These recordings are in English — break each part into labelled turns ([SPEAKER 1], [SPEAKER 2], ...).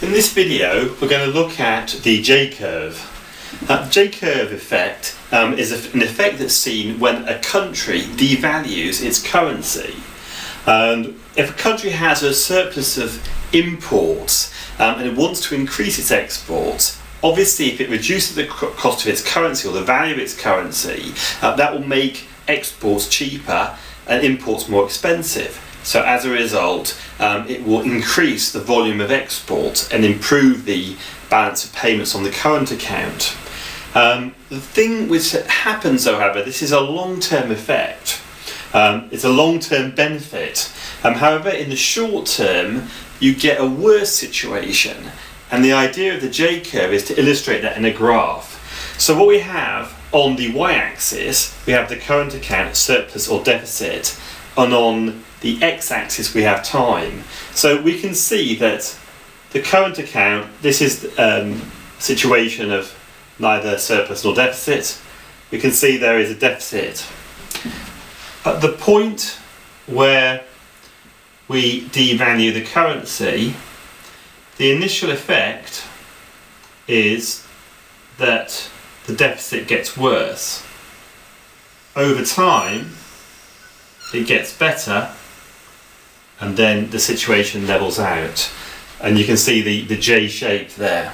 [SPEAKER 1] In this video we're going to look at the J-curve. J-curve effect is an effect that's seen when a country devalues its currency. And if a country has a surplus of imports and it wants to increase its exports, obviously if it reduces the cost of its currency or the value of its currency, that will make exports cheaper and imports more expensive. So as a result, it will increase the volume of exports and improve the balance of payments on the current account. The thing which happens, however, this is a long-term effect. It's a long-term benefit. However, in the short term, you get a worse situation. And the idea of the J-curve is to illustrate that in a graph. So what we have on the y-axis, we have the current account surplus or deficit, and on the x-axis we have time. So we can see that the current account, this is a situation of neither surplus nor deficit. We can see there is a deficit. At the point where we devalue the currency, the initial effect is that the deficit gets worse. Over time, it gets better, and then the situation levels out. And you can see the J shape there.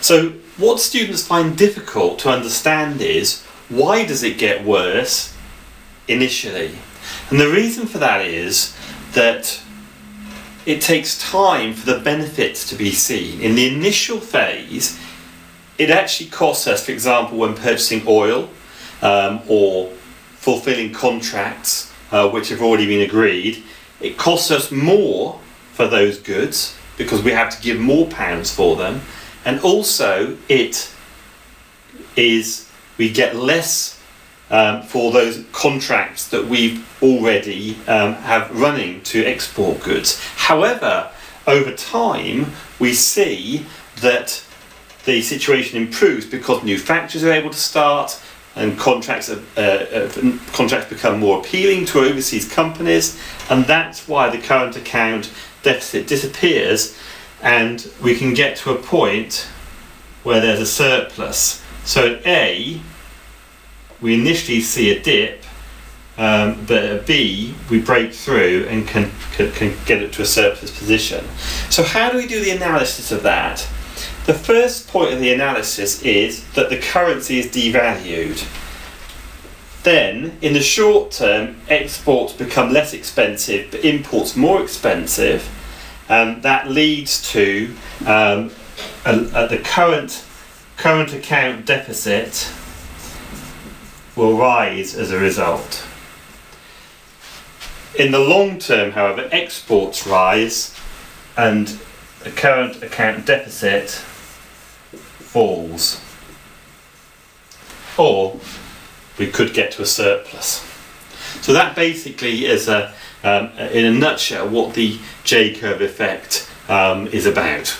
[SPEAKER 1] So what students find difficult to understand is, why does it get worse initially? And the reason for that is that it takes time for the benefits to be seen. In the initial phase, it actually costs us, for example, when purchasing oil or fulfilling contracts which have already been agreed, it costs us more for those goods because we have to give more pounds for them, and also we get less for those contracts that we've already have running to export goods. However, over time we see that the situation improves because new factories are able to start and contracts become more appealing to overseas companies, and that's why the current account deficit disappears and we can get to a point where there's a surplus. So at A, we initially see a dip, but at B we break through and can get it to a surplus position. So how do we do the analysis of that? The first point of the analysis is that the currency is devalued. Then, in the short term, exports become less expensive, but imports more expensive. That leads to the current account deficit will rise as a result. In the long term, however, exports rise and the current account deficit falls. Or we could get to a surplus. So that basically is, in a nutshell, what the J-curve effect is about.